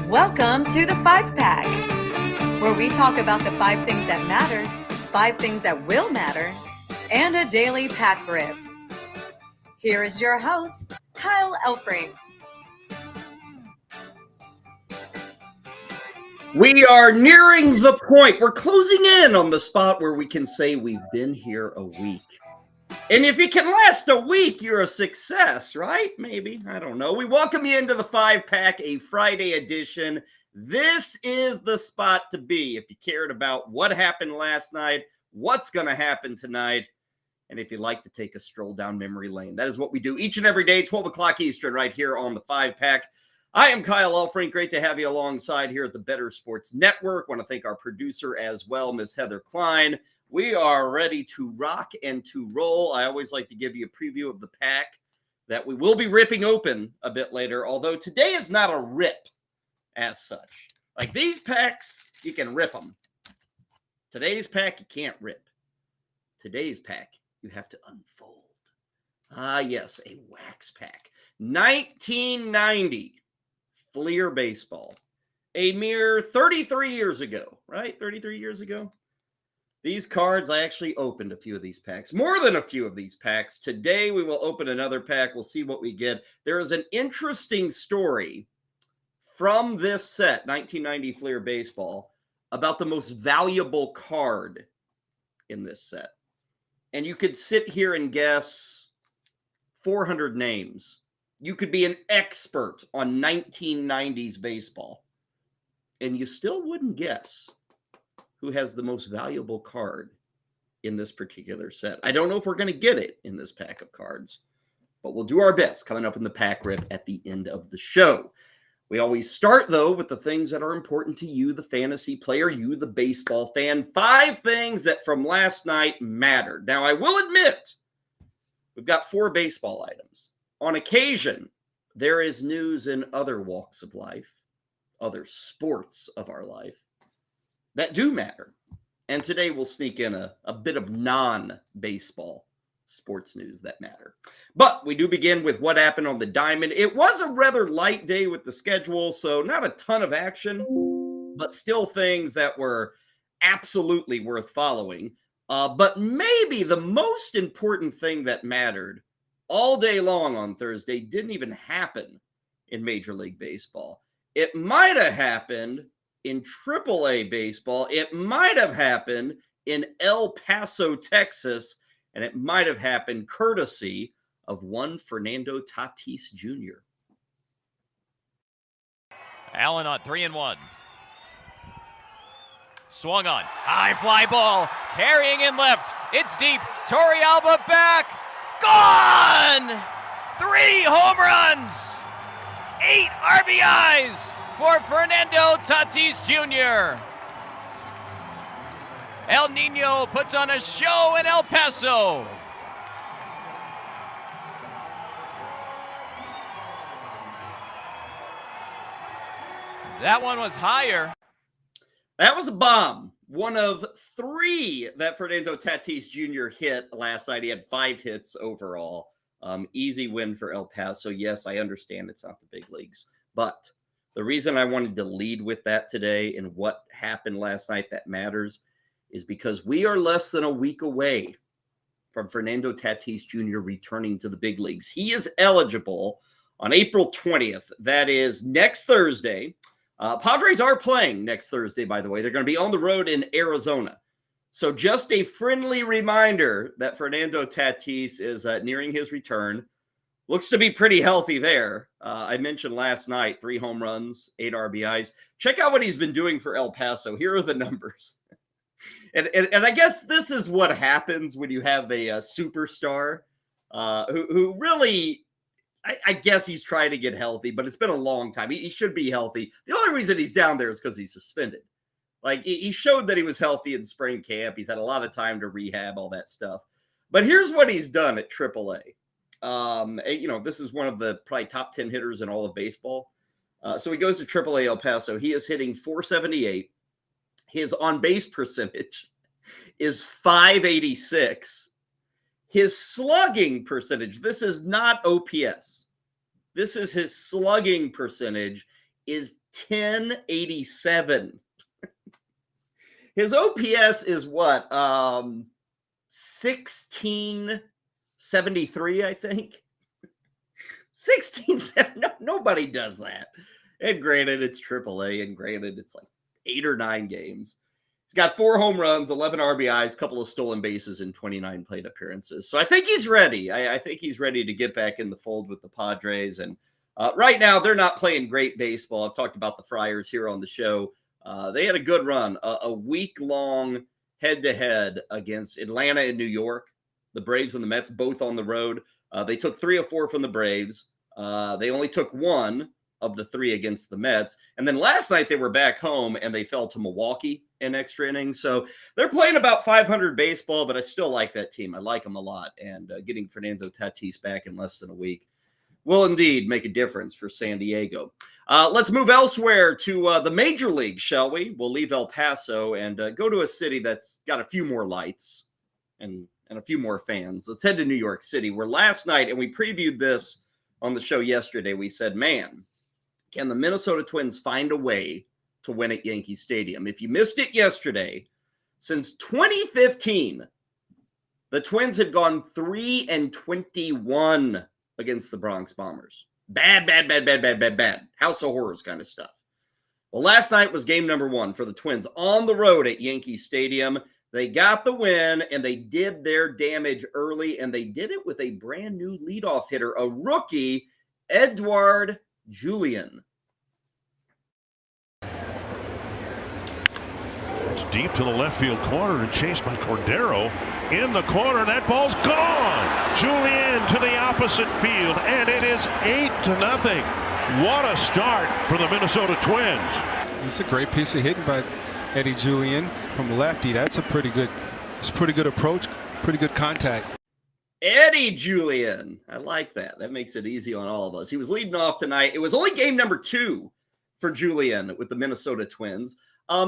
Welcome to the 5-Pack, where we talk about the 5 things that matter, 5 things that will matter, and a daily pack rip. Here is your host, Kyle Elfrink. We are nearing the point. We're closing in on the spot where we can say we've been here a week. And if you can last a week, you're a success, right? Maybe. I don't know. We welcome you into the 5-Pack, a Friday edition. This is the spot to be if you cared about what happened last night, what's going to happen tonight, and if you'd like to take a stroll down memory lane. That is what we do each and every day, 12 o'clock Eastern, right here on the 5-Pack. I am Kyle Elfrink. Great to have you alongside here at the Better Sports Network. Want to thank our producer as well, Miss Heather Klein. We are ready to rock and to roll. I always like to give you a preview of the pack that we will be ripping open a bit later, although today is not a rip as such. Like these packs, you can rip them. Today's pack, you can't rip. Today's pack, you have to unfold. Ah, yes, a wax pack. 1990 Fleer Baseball. A mere 33 years ago, right? 33 years ago. These cards, I actually opened a few of these packs, more than a few of these packs. Today, we will open another pack. We'll see what we get. There is an interesting story from this set, 1990 Fleer Baseball, about the most valuable card in this set. And you could sit here and guess 400 names. You could be an expert on 1990s baseball, and you still wouldn't guess who has the most valuable card in this particular set. I don't know if we're going to get it in this pack of cards, but we'll do our best coming up in the pack rip at the end of the show. We always start, though, with the things that are important to you, the fantasy player, you, the baseball fan. 5 things that from last night mattered. Now, I will admit, we've got 4 baseball items. On occasion, there is news in other walks of life, other sports of our life, that do matter. And today we'll sneak in a bit of non-baseball sports news that matter. But we do begin with what happened on the diamond. It was a rather light day with the schedule, so not a ton of action, but still things that were absolutely worth following. But maybe the most important thing that mattered all day long on Thursday didn't even happen in Major League Baseball. It might have happened in AAA baseball. It might have happened in El Paso, Texas, and it might have happened courtesy of one Fernando Tatis Jr. Allen on 3-1. Swung on. High fly ball. Carrying in left. It's deep. Torrealba back. Gone! 3 home runs. 8 RBIs for Fernando Tatis Jr. El Nino puts on a show in El Paso. That one was higher. That was a bomb. One of 3 that Fernando Tatis Jr. hit last night. He had 5 hits overall. Easy win for El Paso. Yes, I understand it's not the big leagues, but the reason I wanted to lead with that today and what happened last night that matters is because we are less than a week away from Fernando Tatis Jr. returning to the big leagues. He is eligible on April 20th. That is next Thursday. Padres are playing next Thursday, by the way. They're going to be on the road in Arizona. So just a friendly reminder that Fernando Tatis is nearing his return. Looks to be pretty healthy there. I mentioned last night, 3 home runs, 8 RBIs. Check out what he's been doing for El Paso. Here are the numbers. And I guess this is what happens when you have a superstar who really, I guess he's trying to get healthy, but it's been a long time. He should be healthy. The only reason he's down there is because he's suspended. Like, he showed that he was healthy in spring camp. He's had a lot of time to rehab, all that stuff. But here's what he's done at AAA. This is one of the probably top 10 hitters in all of baseball. So he goes to AAA El Paso. He is hitting .478. His on-base percentage is .586. His slugging percentage, this is not OPS. This is his slugging percentage, is 1087. His OPS is what? 1673, I think. 1670. Nobody does that. And granted, it's AAA, and granted, it's like 8 or 9 games. He's got 4 home runs, 11 RBIs, a couple of stolen bases in 29 plate appearances. So I think he's ready. I think he's ready to get back in the fold with the Padres. And right now, they're not playing great baseball. I've talked about the Friars here on the show. They had a good run, a week-long head-to-head against Atlanta and New York. The Braves and the Mets both on the road. They took 3 of 4 from the Braves. They only took 1 of the 3 against the Mets. And then last night they were back home and they fell to Milwaukee in extra innings. So they're playing about 500 baseball, but I still like that team. I like them a lot. And getting Fernando Tatis back in less than a week will indeed make a difference for San Diego. Let's move elsewhere to the major league, shall we? We'll leave El Paso and go to a city that's got a few more lights and a few more fans. Let's head to New York City, where last night, and we previewed this on the show yesterday, we said, man, can the Minnesota Twins find a way to win at Yankee Stadium? If you missed it yesterday, since 2015, the Twins had gone 3-21 against the Bronx Bombers. Bad. House of Horrors kind of stuff. Well, last night was game number 1 for the Twins on the road at Yankee Stadium. They got the win, and they did their damage early, and they did it with a brand new leadoff hitter, a rookie, Edouard Julien. It's deep to the left field corner and chased by Cordero. In the corner, that ball's gone. Julien to the opposite field, and it is 8-0. What a start for the Minnesota Twins. It's a great piece of hitting by Eddie Julien from lefty. That's a pretty good approach, pretty good contact. Eddie Julien. I like that. That makes it easy on all of us. He was leading off tonight. It was only game number 2 for Julien with the Minnesota Twins.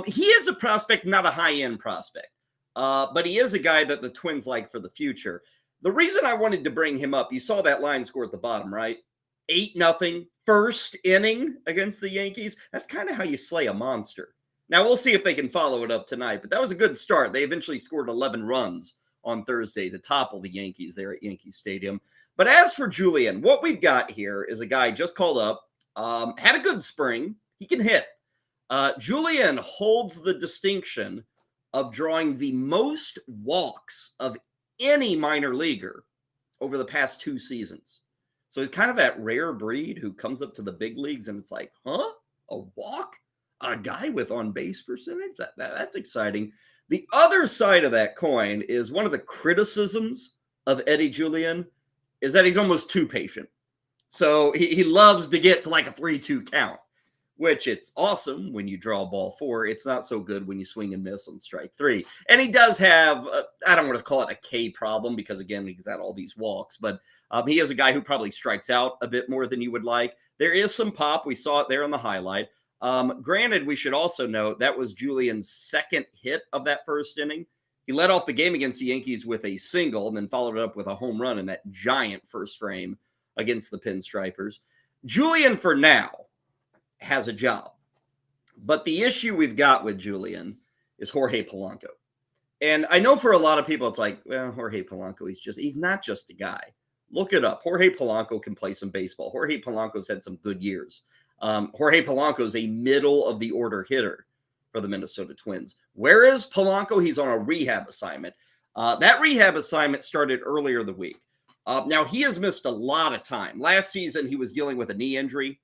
He is a prospect, not a high-end prospect, but he is a guy that the Twins like for the future. The reason I wanted to bring him up, you saw that line score at the bottom, right? 8-0, first inning against the Yankees. That's kind of how you slay a monster. Now, we'll see if they can follow it up tonight, but that was a good start. They eventually scored 11 runs on Thursday to topple the Yankees there at Yankee Stadium. But as for Julien, what we've got here is a guy just called up, had a good spring. He can hit. Julien holds the distinction of drawing the most walks of any minor leaguer over the past 2 seasons. So he's kind of that rare breed who comes up to the big leagues and it's like, huh? A walk? A guy with on-base percentage? That's exciting. The other side of that coin is one of the criticisms of Eddie Julien is that he's almost too patient. So he loves to get to like a 3-2 count, which it's awesome when you draw ball 4. It's not so good when you swing and miss on strike 3. And he does have, I don't want to call it a K problem because, again, he's got all these walks, but he is a guy who probably strikes out a bit more than you would like. There is some pop. We saw it there on the highlight. Granted, we should also note that was Julian's second hit of that first inning. He led off the game against the Yankees with a single and then followed it up with a home run in that giant first frame against the Pinstripers. Julien, for now, has a job. But the issue we've got with Julien is Jorge Polanco. And I know for a lot of people, it's like, well, Jorge Polanco, he's not just a guy. Look it up. Jorge Polanco can play some baseball. Jorge Polanco's had some good years. Jorge Polanco is a middle-of-the-order hitter for the Minnesota Twins. Where is Polanco? He's on a rehab assignment. That rehab assignment started earlier the week. Now, he has missed a lot of time. Last season, he was dealing with a knee injury.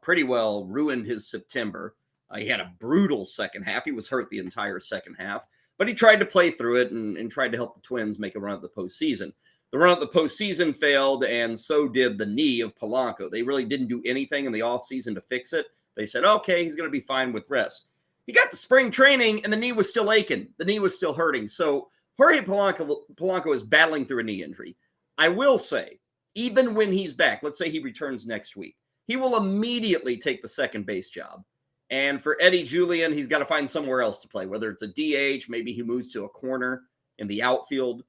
Pretty well ruined his September. He had a brutal second half. He was hurt the entire second half. But he tried to play through it and tried to help the Twins make a run at the postseason. The run at the postseason failed, and so did the knee of Polanco. They really didn't do anything in the offseason to fix it. They said, okay, he's going to be fine with rest. He got to spring training, and the knee was still aching. The knee was still hurting. So Jorge Polanco is battling through a knee injury. I will say, even when he's back, let's say he returns next week, he will immediately take the second base job. And for Eddie Julien, he's got to find somewhere else to play, whether it's a DH, maybe he moves to a corner in the outfield.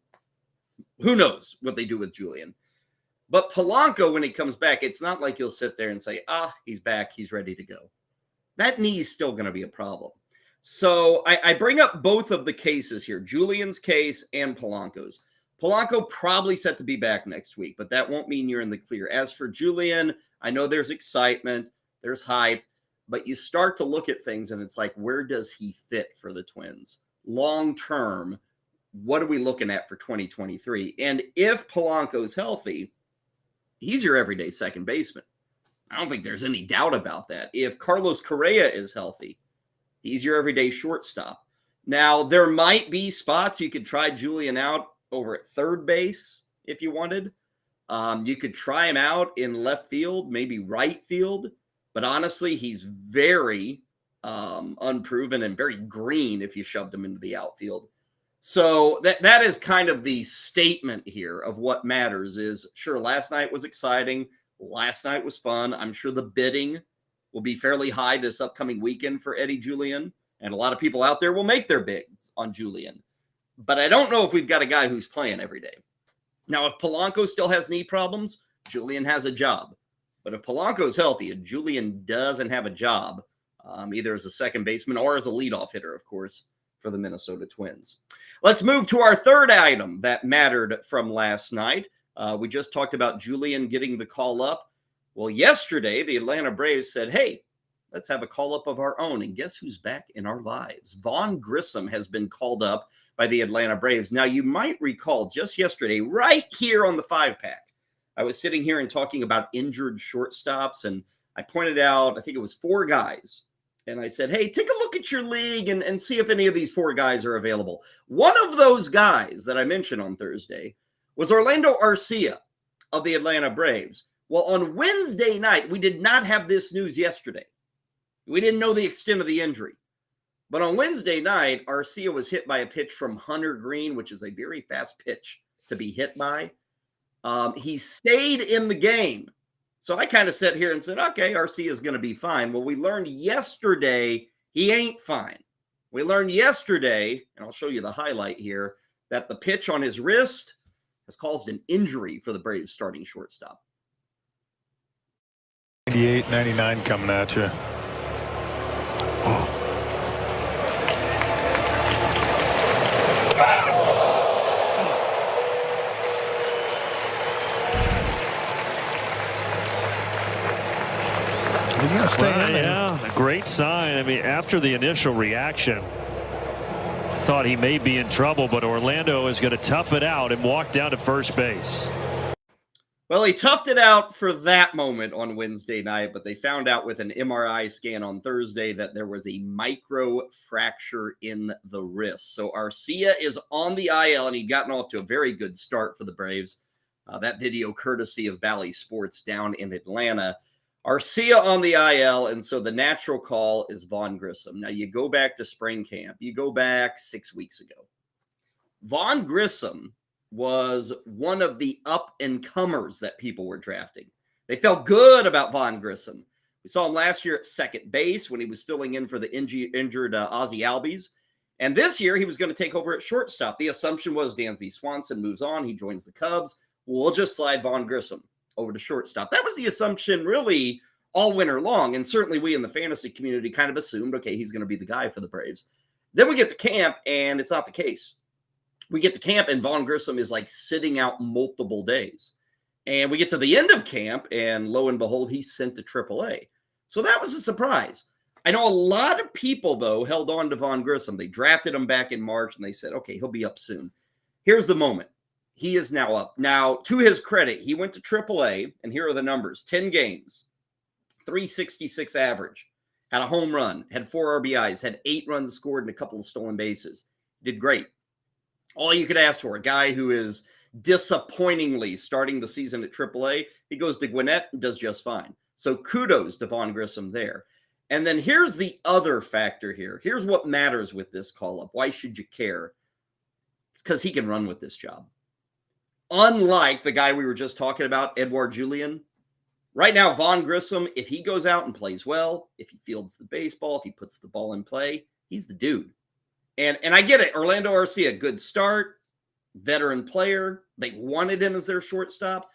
Who knows what they do with Julien. But Polanco, when he comes back, it's not like you'll sit there and say, he's back, he's ready to go. That knee's still going to be a problem. So I bring up both of the cases here, Julian's case and Polanco's. Polanco probably set to be back next week, but that won't mean you're in the clear. As for Julian, I know there's excitement, there's hype, but you start to look at things and it's like, where does he fit for the Twins? Long term, what are we looking at for 2023? And if Polanco's healthy, he's your everyday second baseman. I don't think there's any doubt about that. If Carlos Correa is healthy, he's your everyday shortstop. Now, there might be spots you could try Julian out over at third base if you wanted. You could try him out in left field, maybe right field. But honestly, he's very unproven and very green if you shoved him into the outfield. So that is kind of the statement here of what matters is, sure, last night was exciting. Last night was fun. I'm sure the bidding will be fairly high this upcoming weekend for Eddie Julian. And a lot of people out there will make their bids on Julian. But I don't know if we've got a guy who's playing every day. Now, if Polanco still has knee problems, Julian has a job. But if Polanco's healthy and Julian doesn't have a job, either as a second baseman or as a leadoff hitter, of course, for the Minnesota Twins. Let's move to our third item that mattered from last night. We just talked about Julian getting the call up. Well, yesterday, the Atlanta Braves said, hey, let's have a call up of our own. And guess who's back in our lives? Vaughn Grissom has been called up by the Atlanta Braves. Now, you might recall just yesterday, right here on the 5-pack, I was sitting here and talking about injured shortstops, and I pointed out, I think it was 4 guys. And I said, hey, take a look at your league and see if any of these 4 guys are available. One of those guys that I mentioned on Thursday was Orlando Arcia of the Atlanta Braves. Well, on Wednesday night, we did not have this news yesterday. We didn't know the extent of the injury. But on Wednesday night, Arcia was hit by a pitch from Hunter Green, which is a very fast pitch to be hit by. He stayed in the game. So I kind of sat here and said, okay, Arcia is going to be fine. Well, we learned yesterday he ain't fine. We learned yesterday, and I'll show you the highlight here, that the pitch on his wrist has caused an injury for the Braves starting shortstop. 98, 99 coming at you. He's going to stay in there. Yeah, a great sign. I mean, after the initial reaction, thought he may be in trouble, but Orlando is going to tough it out and walk down to first base. Well, he toughed it out for that moment on Wednesday night, but they found out with an MRI scan on Thursday that there was a micro fracture in the wrist. So Arcia is on the IL, and he'd gotten off to a very good start for the Braves. That video courtesy of Bally Sports down in Atlanta. Arcia on the IL, and so the natural call is Vaughn Grissom. Now, you go back to spring camp. You go back 6 weeks ago. Vaughn Grissom was one of the up-and-comers that people were drafting. They felt good about Vaughn Grissom. We saw him last year at second base when he was filling in for the injured Ozzie Albies. And this year, he was going to take over at shortstop. The assumption was Dansby Swanson moves on. He joins the Cubs. We'll just slide Vaughn Grissom over to shortstop. That was the assumption really all winter long. And certainly we in the fantasy community kind of assumed, okay, he's going to be the guy for the Braves. Then we get to camp, and it's not the case. We get to camp, and Vaughn Grissom is like sitting out multiple days. And we get to the end of camp, and lo and behold, he's sent to AAA. So that was a surprise. I know a lot of people, though, held on to Vaughn Grissom. They drafted him back in March, and they said, okay, he'll be up soon. Here's the moment. He is now up. Now, to his credit, he went to AAA, and here are the numbers. 10 games, 366 average, had a home run, had 4 RBIs, had 8 runs scored and a couple of stolen bases. Did great. All you could ask for, a guy who is disappointingly starting the season at AAA. He goes to Gwinnett and does just fine. So kudos to Vaughn Grissom there. And then here's the other factor here. Here's what matters with this call-up. Why should you care? It's because he can run with this job. Unlike the guy we were just talking about, Edouard Julien. Right now, Vaughn Grissom, if he goes out and plays well, if he fields the baseball, if he puts the ball in play, he's the dude. And I get it. Orlando Arcia, good start, veteran player. They wanted him as their shortstop.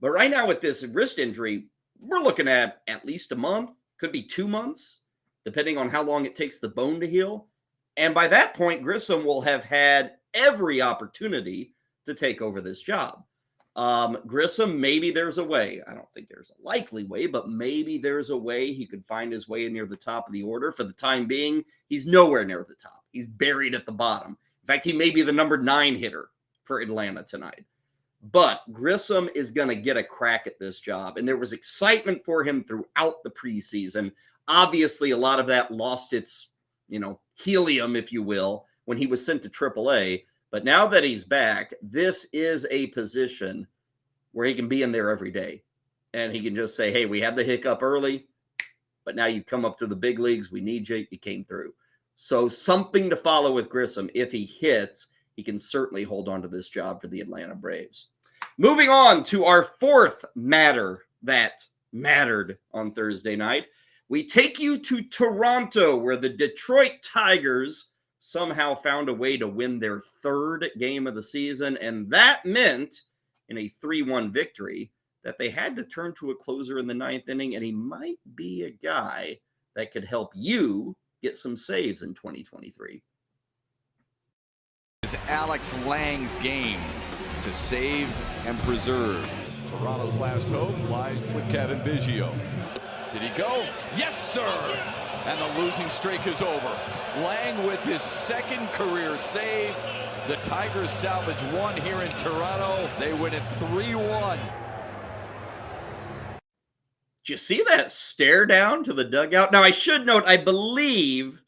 But right now with this wrist injury, we're looking at least a month, could be 2 months, depending on how long it takes the bone to heal. And by that point, Grissom will have had every opportunity to take over this job. Grissom, maybe there's a way. I don't think there's a likely way, but maybe there's a way he could find his way near the top of the order. For the time being, he's nowhere near the top. He's buried at the bottom. In fact, he may be the number 9 hitter for Atlanta tonight. But Grissom is going to get a crack at this job. And there was excitement for him throughout the preseason. Obviously, a lot of that lost its, helium, if you will, when he was sent to AAA. But now that he's back, this is a position where he can be in there every day. And he can just say, hey, we had the hiccup early, but now you've come up to the big leagues. We need you. You came through. So something to follow with Grissom. If he hits, he can certainly hold on to this job for the Atlanta Braves. Moving on to our fourth matter that mattered on Thursday night. We take you to Toronto, where the Detroit Tigers somehow found a way to win their third game of the season, and that meant in a 3-1 victory that they had to turn to a closer in the 9th inning, and he might be a guy that could help you get some saves in 2023. It's Alex Lang's game to save and preserve. Toronto's last hope lies with Kevin Biggio. Did he go? Yes, sir! And the losing streak is over. Lang with his second career save. The Tigers salvage one here in Toronto. They win it 3-1. Did you see that stare down to the dugout? Now, I should note, I believe,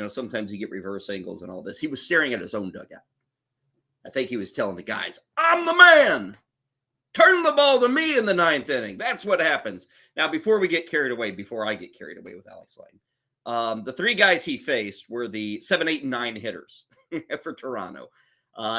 sometimes you get reverse angles and all this. He was staring at his own dugout. I think he was telling the guys, I'm the man. Turn the ball to me in the 9th inning. That's what happens. Now, before I get carried away with Alex Lang, the 3 guys he faced were the 7, 8, and 9 hitters for Toronto.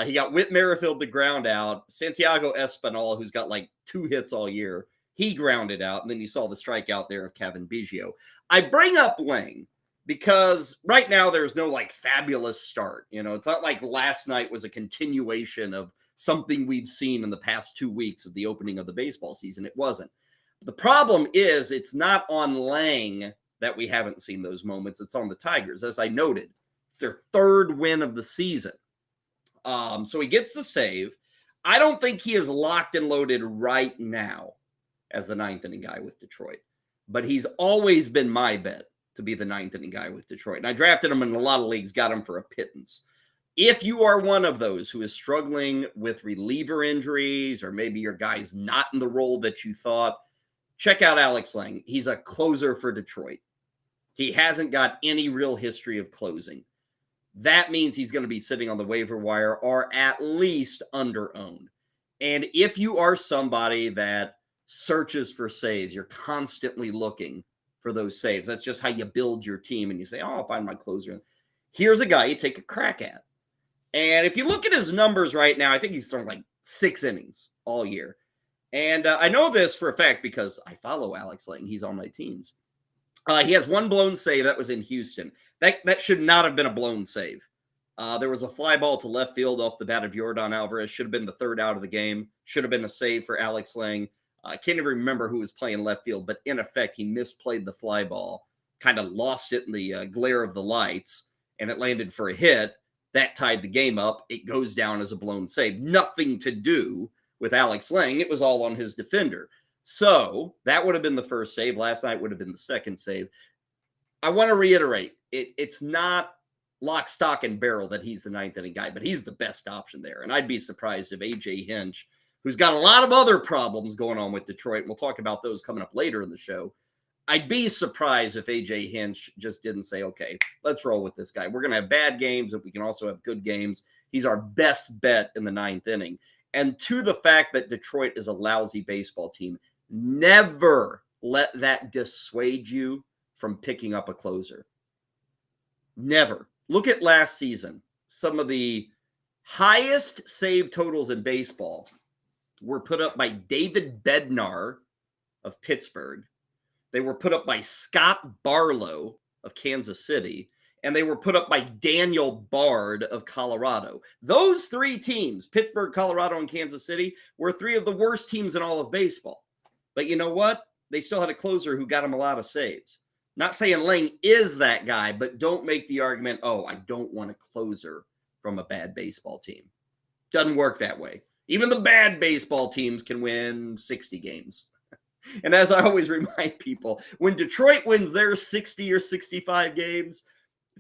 He got Whit Merrifield to ground out. Santiago Espinal, who's got like 2 hits all year, he grounded out. And then you saw the strikeout there of Kevin Biggio. I bring up Lang because right now there's no fabulous start. It's not like last night was a continuation of something we've seen in the past 2 weeks of the opening of the baseball season. It wasn't. The problem is it's not on Lang that we haven't seen those moments. It's on the Tigers. As I noted, it's their 3rd win of the season. So he gets the save. I don't think he is locked and loaded right now as the 9th inning guy with Detroit, but he's always been my bet to be the 9th inning guy with Detroit. And I drafted him in a lot of leagues, got him for a pittance. If you are one of those who is struggling with reliever injuries, or maybe your guy's not in the role that you thought, check out Alex Lang. He's a closer for Detroit. He hasn't got any real history of closing. That means he's going to be sitting on the waiver wire or at least under-owned. And if you are somebody that searches for saves, you're constantly looking for those saves. That's just how you build your team. And you say, I'll find my closer. Here's a guy you take a crack at. And if you look at his numbers right now, I think he's thrown 6 innings all year. And I know this for a fact because I follow Alex Lang. He's on my teams. He has 1 blown save. That was in Houston. That should not have been a blown save. There was a fly ball to left field off the bat of Yordan Alvarez. Should have been the 3rd out of the game. Should have been a save for Alex Lang. I can't even remember who was playing left field, but in effect, he misplayed the fly ball, kind of lost it in the glare of the lights, and it landed for a hit. That tied the game up. It goes down as a blown save. Nothing to do with Alex Lang. It was all on his defender. So that would have been the first save. Last night would have been the second save. I want to reiterate, it's not lock, stock, and barrel that he's the 9th inning guy, but he's the best option there. And I'd be surprised if A.J. Hinch, who's got a lot of other problems going on with Detroit, and we'll talk about those coming up later in the show, I'd be surprised if A.J. Hinch just didn't say, okay, let's roll with this guy. We're going to have bad games, but we can also have good games. He's our best bet in the 9th inning. And to the fact that Detroit is a lousy baseball team, never let that dissuade you from picking up a closer. Never. Look at last season. Some of the highest save totals in baseball were put up by David Bednar of Pittsburgh. They were put up by Scott Barlow of Kansas City. and they were put up by Daniel Bard of Colorado. Those three teams, Pittsburgh, Colorado, and Kansas City, were three of the worst teams in all of baseball. But you know what? They still had a closer who got them a lot of saves. Not saying Lang is that guy, but don't make the argument, oh, I don't want a closer from a bad baseball team. Doesn't work that way. Even the bad baseball teams can win 60 games. And as I always remind people, when Detroit wins their 60 or 65 games,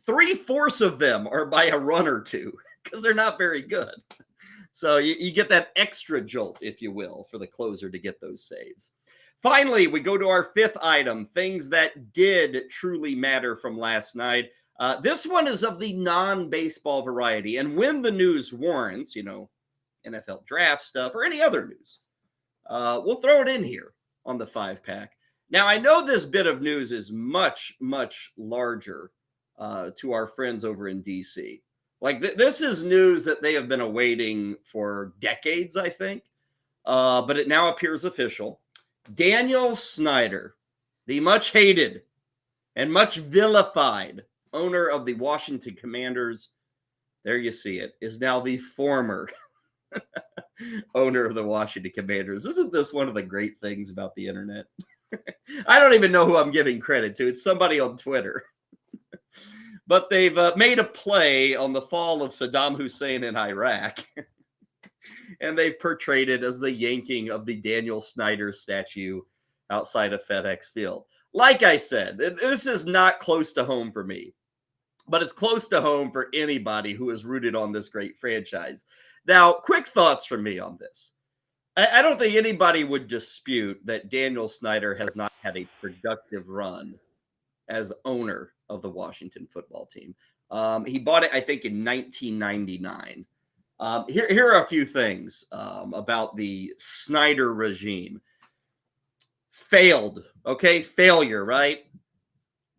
3/4 of them are by a run or two because they're not very good. So you get that extra jolt, if you will, for the closer to get those saves. Finally, we go to our fifth item, things that did truly matter from last night. This one is of the non-baseball variety. And when the news warrants, NFL draft stuff or any other news, we'll throw it in here on the 5-pack. Now, I know this bit of news is much, much larger to our friends over in D.C. Like, this is news that they have been awaiting for decades, I think. But it now appears official. Daniel Snyder, the much hated and much vilified owner of the Washington Commanders, there you see it, is now the former owner of the Washington Commanders. Isn't this one of the great things about the internet? I don't even know who I'm giving credit to. It's somebody on Twitter. But they've made a play on the fall of Saddam Hussein in Iraq. And they've portrayed it as the yanking of the Daniel Snyder statue outside of FedEx Field. Like I said, this is not close to home for me, but it's close to home for anybody who is rooted on this great franchise. Now, quick thoughts from me on this. I don't think anybody would dispute that Daniel Snyder has not had a productive run as owner of the Washington football team. He bought it, I think, in 1999. Here are a few things about the Snyder regime. Failed, okay? Failure, right?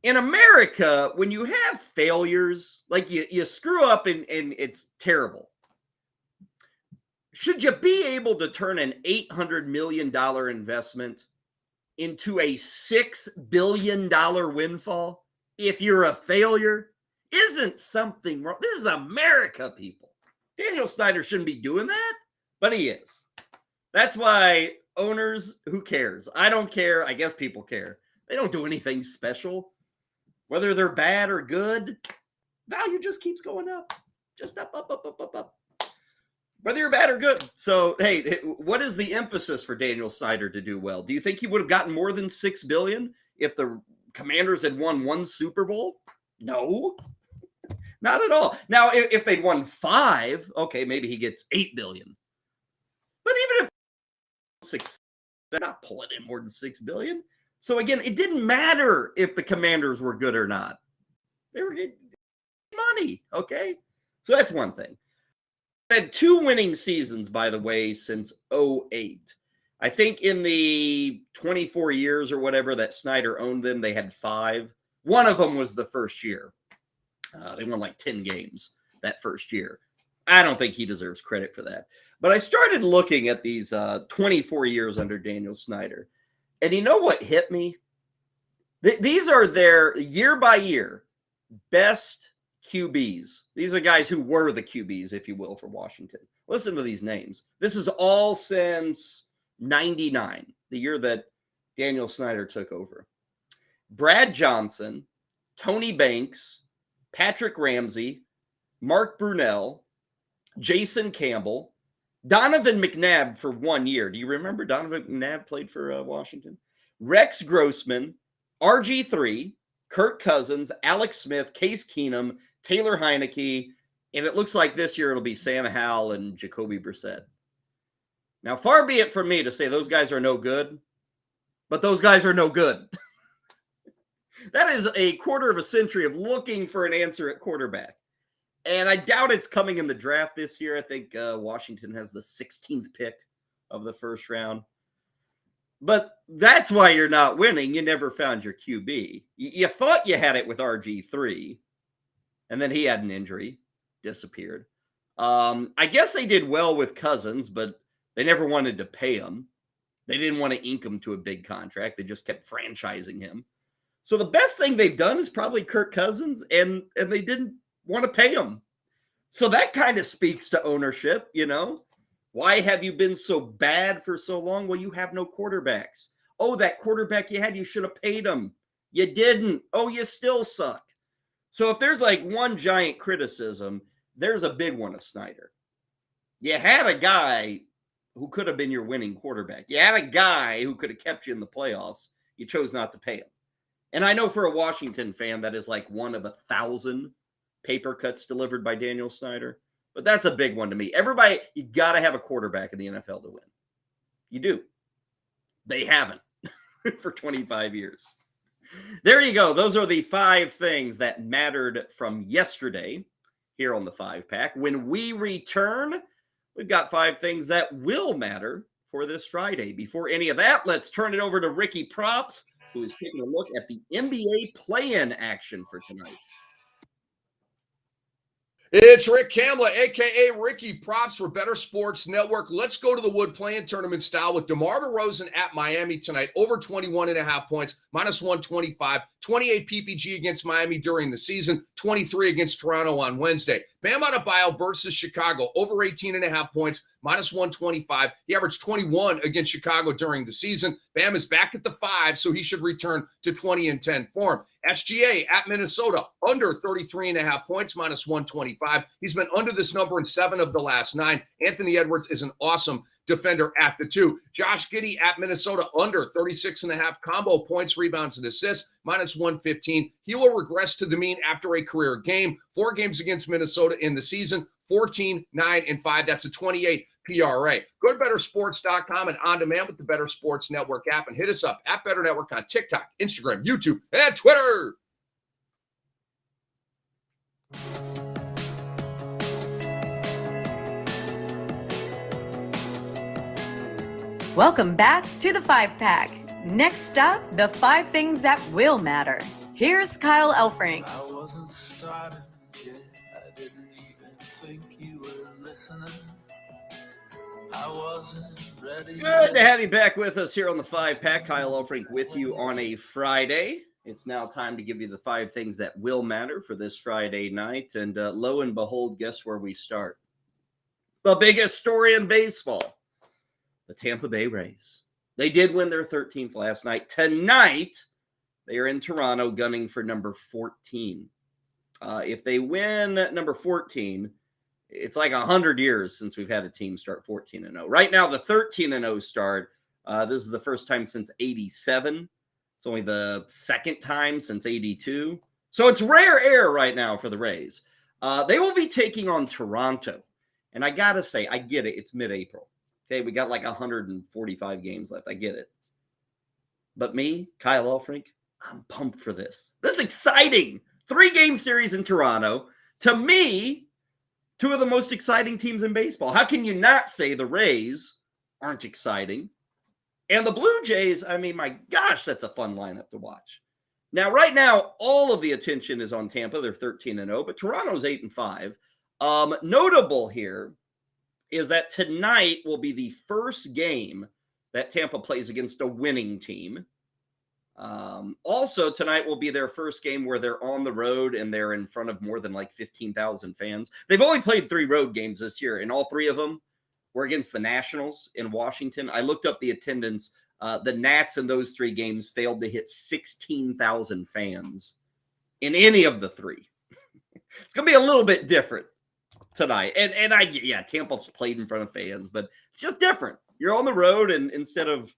In America, when you have failures, like you screw up and it's terrible, should you be able to turn an $800 million investment into a $6 billion windfall if you're a failure? Isn't something wrong? This is America, people. Daniel Snyder shouldn't be doing that, but he is. That's why owners, who cares? I don't care. I guess people care. They don't do anything special. Whether they're bad or good, value just keeps going up. Just up, up, up, up, up, up. Whether you're bad or good. So, hey, what is the emphasis for Daniel Snyder to do well? Do you think he would have gotten more than $6 billion if the Commanders had won one Super Bowl? No. Not at all. Now, if they'd won 5, okay, maybe he gets $8 billion. But even if 6, they're not pulling in more than $6 billion. So again, it didn't matter if the Commanders were good or not. They were getting money, okay? So that's one thing. They had 2 winning seasons, by the way, since 2008. I think in the 24 years or whatever that Snyder owned them, they had 5. One of them was the first year. They won like 10 games that first year. I don't think he deserves credit for that. But I started looking at these 24 years under Daniel Snyder. And you know what hit me? These are their year by year best QBs. These are guys who were the QBs, if you will, for Washington. Listen to these names. This is all since 99, the year that Daniel Snyder took over. Brad Johnson, Tony Banks, Patrick Ramsey, Mark Brunell, Jason Campbell, Donovan McNabb for 1 year. Do you remember Donovan McNabb played for Washington? Rex Grossman, RG3, Kirk Cousins, Alex Smith, Case Keenum, Taylor Heineke, and it looks like this year it'll be Sam Howell and Jacoby Brissett. Now, far be it from me to say those guys are no good, but those guys are no good. That is a quarter of a century of looking for an answer at quarterback. And I doubt it's coming in the draft this year. I think Washington has the 16th pick of the first round. But that's why you're not winning. You never found your QB. You thought you had it with RG3, and then he had an injury, disappeared. I guess they did well with Cousins, but they never wanted to pay him. They didn't want to ink him to a big contract. They just kept franchising him. So the best thing they've done is probably Kirk Cousins, and they didn't want to pay him. So that kind of speaks to ownership, you know. Why have you been so bad for so long? Well, you have no quarterbacks. Oh, that quarterback you had, you should have paid him. You didn't. Oh, you still suck. So if there's like one giant criticism, there's a big one of Snyder. You had a guy who could have been your winning quarterback. You had a guy who could have kept you in the playoffs. You chose not to pay him. And I know for a Washington fan, that is like one of 1,000 paper cuts delivered by Daniel Snyder. But that's a big one to me. Everybody, you got to have a quarterback in the NFL to win. You do. They haven't for 25 years. There you go. Those are the 5 things that mattered from yesterday here on the 5-pack. When we return, we've got 5 things that will matter for this Friday. Before any of that, let's turn it over to Ricky Props, who is taking a look at the NBA play-in action for tonight. It's Rick Kamla, a.k.a. Ricky Props for Better Sports Network. Let's go to the Wood play-in tournament style with DeMar DeRozan at Miami tonight. Over 21.5 points, -125, 28 PPG against Miami during the season, 23 against Toronto on Wednesday. Bam Adebayo versus Chicago, over 18.5 points, -125. He averaged 21 against Chicago during the season. Bam is back at the 5, so he should return to 20-10 form. SGA at Minnesota, under 33.5 points, -125. He's been under this number in 7 of the last 9. Anthony Edwards is an awesome defender at the 2. Josh Giddey at Minnesota, under 36.5 combo points, rebounds, and assists, -115. He will regress to the mean after a career game. 4 games against Minnesota in the season, 14, 9, and 5. That's a 28 PRA. Go to bettersports.com and on demand with the Better Sports Network app, and hit us up at Better Network on TikTok, Instagram, YouTube, and Twitter. Welcome back to the 5-pack. Next up, the 5 things that will matter. Here's Kyle Elfrink. I wasn't started yet. I didn't even think you were listening. I wasn't ready. Good to have you back with us here on the 5-pack. Kyle Elfrink with you on a Friday. It's now time to give you the 5 things that will matter for this Friday night. And lo and behold, guess where we start? The biggest story in baseball. The Tampa Bay Rays. They did win their 13th last night. Tonight, they are in Toronto gunning for number 14. If they win number 14, it's like 100 years since we've had a team start 14-0. Right now, the 13-0 start, this is the first time since 87. It's only the second time since 82. So it's rare air right now for the Rays. They will be taking on Toronto. And I got to say, I get it. It's mid-April. Okay, we got like 145 games left. I get it. But me, Kyle Elfrink, I'm pumped for this. This is exciting. 3-game series in Toronto. To me, 2 of the most exciting teams in baseball. How can you not say the Rays aren't exciting? And the Blue Jays, I mean, my gosh, that's a fun lineup to watch. Now, right now, all of the attention is on Tampa. They're 13-0, but Toronto's 8-5. Notable here is that tonight will be the first game that Tampa plays against a winning team. Also, tonight will be their first game where they're on the road and they're in front of more than like 15,000 fans. They've only played 3 road games this year, and all 3 of them were against the Nationals in Washington. I looked up the attendance. The Nats in those 3 games failed to hit 16,000 fans in any of the 3. It's going to be a little bit different tonight. And Tampa's played in front of fans, but it's just different. You're on the road, and instead of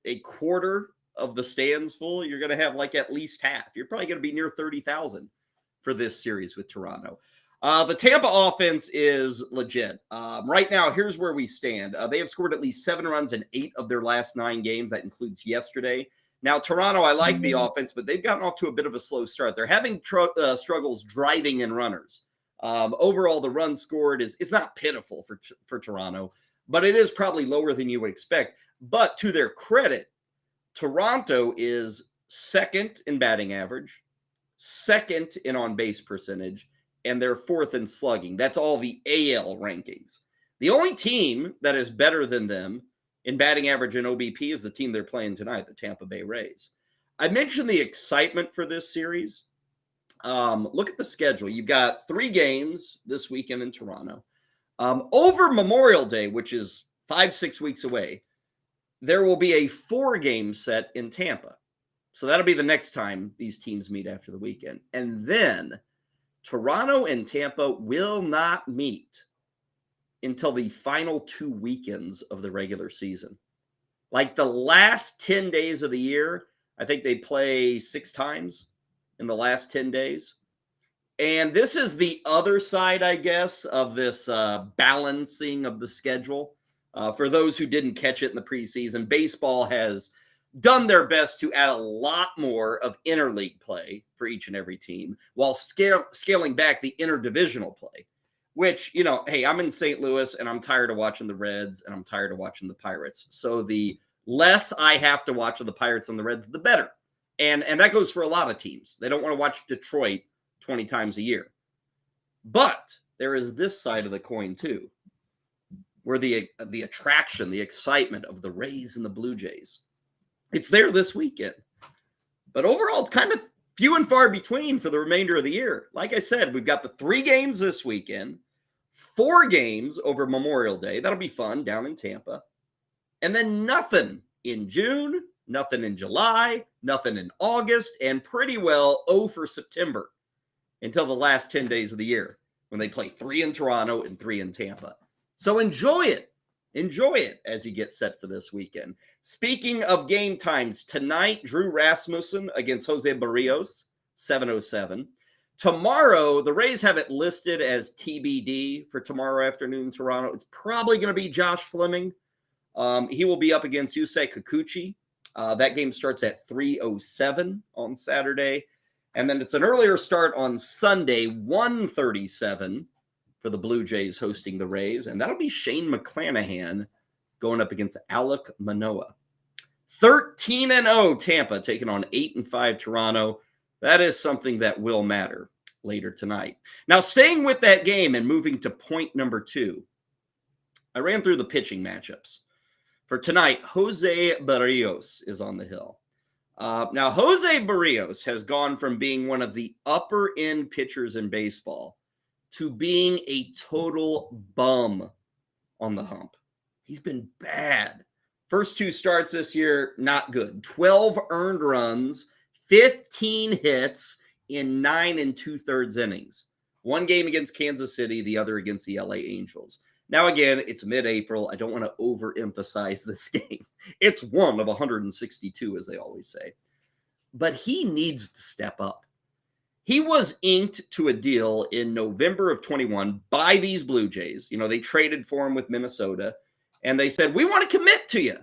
a quarter of the stands full, you're going to have like at least half. You're probably going to be near 30,000 for this series with Toronto. The Tampa offense is legit. Right now, here's where we stand. They have scored at least 7 runs in 8 of their last 9 games. That includes yesterday. Now, Toronto, I like the offense, but they've gotten off to a bit of a slow start. They're having struggles driving in runners. Overall, the run scored it's not pitiful for Toronto, but it is probably lower than you would expect. But to their credit, Toronto is second in batting average, second in on-base percentage, and they're 4th in slugging. That's all the AL rankings. The only team that is better than them in batting average and OBP is the team they're playing tonight, the Tampa Bay Rays. I mentioned the excitement for this series. Look at the schedule. You've got 3 games this weekend in Toronto. Over Memorial Day, which is 5-6 weeks away, there will be a 4-game set in Tampa. So that'll be the next time these teams meet after the weekend. And then Toronto and Tampa will not meet until the final 2 weekends of the regular season. Like the last 10 days of the year, I think they play 6 times in the last 10 days. And this is the other side, I guess, of this balancing of the schedule. For those who didn't catch it in the preseason, baseball has done their best to add a lot more of interleague play for each and every team while scaling back the interdivisional play, which, you know, hey, I'm in St. Louis and I'm tired of watching the Reds and I'm tired of watching the Pirates. So the less I have to watch of the Pirates and the Reds, the better. And that goes for a lot of teams. They don't want to watch Detroit 20 times a year. But there is this side of the coin too, where the attraction, the excitement of the Rays and the Blue Jays, it's there this weekend. But overall, it's kind of few and far between for the remainder of the year. Like I said, we've got the 3 games this weekend, 4 games over Memorial Day. That'll be fun down in Tampa. And then nothing in June, nothing in July, nothing in August, and pretty well for September until the last 10 days of the year when they play 3 in Toronto and 3 in Tampa. So enjoy it. Enjoy it as you get set for this weekend. Speaking of game times, tonight, Drew Rasmussen against Jose Barrios, 7:07. Tomorrow, the Rays have it listed as TBD for tomorrow afternoon, Toronto. It's probably going to be Josh Fleming. He will be up against Yusei Kikuchi. That game starts at 3:07 on Saturday. And then it's an earlier start on Sunday, 1:37 for the Blue Jays hosting the Rays. And that'll be Shane McClanahan going up against Alek Manoah. 13-0 Tampa taking on 8-5 Toronto. That is something that will matter later tonight. Now, staying with that game and moving to point number 2, I ran through the pitching matchups. For tonight, Jose Barrios is on the hill. Now, Jose Barrios has gone from being one of the upper-end pitchers in baseball to being a total bum on the hump. He's been bad. First 2 starts this year, not good. 12 earned runs, 15 hits in 9 2/3 innings. 1 game against Kansas City, the other against the LA Angels. Now, again, it's mid-April. I don't want to overemphasize this game. It's 1 of 162, as they always say. But he needs to step up. He was inked to a deal in November of 21 by these Blue Jays. You know, they traded for him with Minnesota, and they said, we want to commit to you.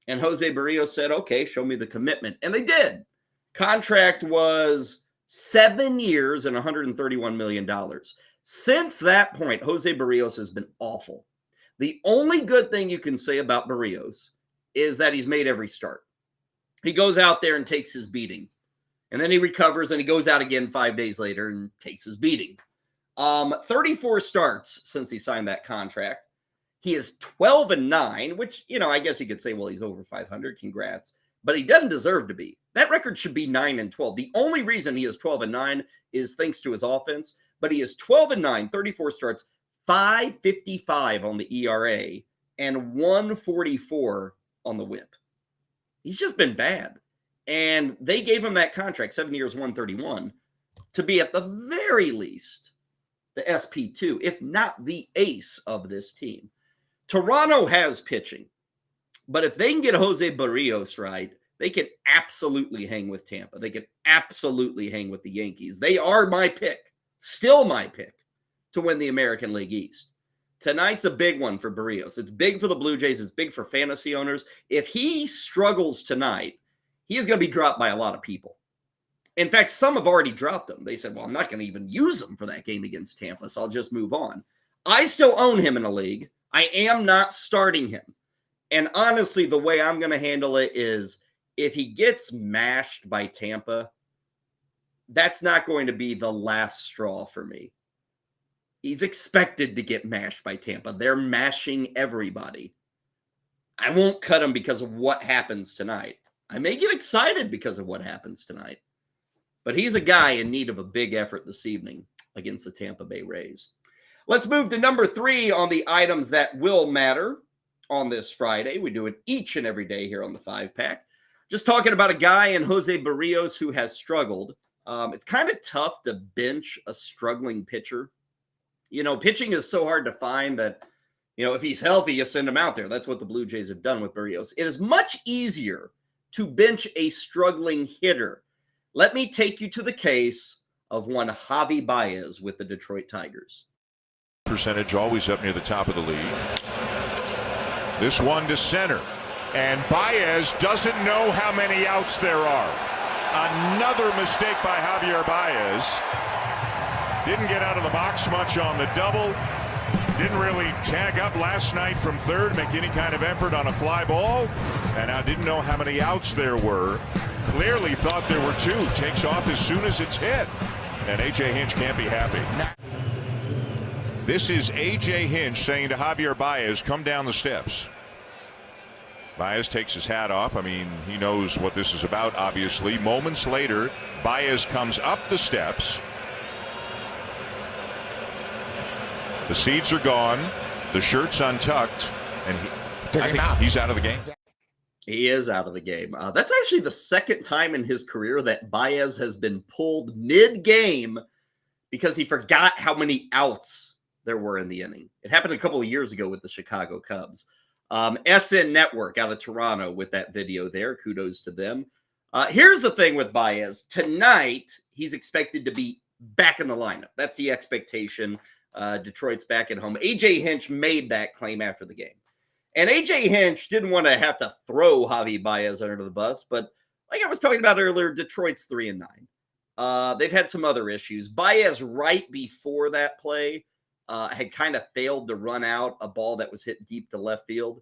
And Jose Barrios said, okay, show me the commitment. And they did. Contract was 7 years and $131 million. Since that point, Jose Barrios has been awful. The only good thing you can say about Barrios is that he's made every start. He goes out there and takes his beating. And then he recovers and he goes out again 5 days later and takes his beating. 34 starts since he signed that contract. He is 12-9, which, you know, I guess you could say, well, he's over 500. Congrats. But he doesn't deserve to be. That record should be 9-12. The only reason he is 12-9 is thanks to his offense. But he is 12-9, 34 starts, 5.55 on the ERA, and 1.44 on the WHIP. He's just been bad. And they gave him that contract, 7 years, 131, to be at the very least the SP2, if not the ace of this team. Toronto has pitching, but if they can get Jose Barrios right, they can absolutely hang with Tampa. They can absolutely hang with the Yankees. They are my pick, still my pick, to win the American League East. Tonight's a big one for Barrios. It's big for the Blue Jays. It's big for fantasy owners. If he struggles tonight, he is going to be dropped by a lot of people. In fact, some have already dropped him. They said, well, I'm not going to even use him for that game against Tampa, so I'll just move on. I still own him in a league. I am not starting him. And honestly, the way I'm going to handle it is if he gets mashed by Tampa, that's not going to be the last straw for me. He's expected to get mashed by Tampa. They're mashing everybody. I won't cut him because of what happens tonight. I may get excited because of what happens tonight. But he's a guy in need of a big effort this evening against the Tampa Bay Rays. Let's move to number 3 on the items that will matter on this Friday. We do it each and every day here on the 5-Pack. Just talking about a guy in Jose Barrios who has struggled. It's kind of tough to bench a struggling pitcher. You know, pitching is so hard to find that, you know, if he's healthy, you send him out there. That's what the Blue Jays have done with Barrios. It is much easier to bench a struggling hitter. Let me take you to the case of one Javi Baez with the Detroit Tigers. Percentage always up near the top of the league. This one to center. And Baez doesn't know how many outs there are. Another mistake by Javier Baez. Didn't get out of the box much on the double. Didn't really tag up last night from third, make any kind of effort on a fly ball. And I didn't know how many outs there were. Clearly thought there were 2. Takes off as soon as it's hit. And A.J. Hinch can't be happy. This is A.J. Hinch saying to Javier Baez, come down the steps. Baez takes his hat off. I mean, he knows what this is about, obviously. Moments later, Baez comes up the steps. The seats are gone. The shirt's untucked. And I think he's out of the game. He is out of the game. That's actually the second time in his career that Baez has been pulled mid-game because he forgot how many outs there were in the inning. It happened a couple of years ago with the Chicago Cubs. SN Network out of Toronto with that video there. Kudos to them. Here's the thing with Baez. Tonight, he's expected to be back in the lineup. That's the expectation. Detroit's back at home. A.J. Hinch made that claim after the game. And A.J. Hinch didn't want to have to throw Javi Baez under the bus, but like I was talking about earlier, Detroit's 3-9. They've had some other issues. Baez, right before that play, had kind of failed to run out a ball that was hit deep to left field.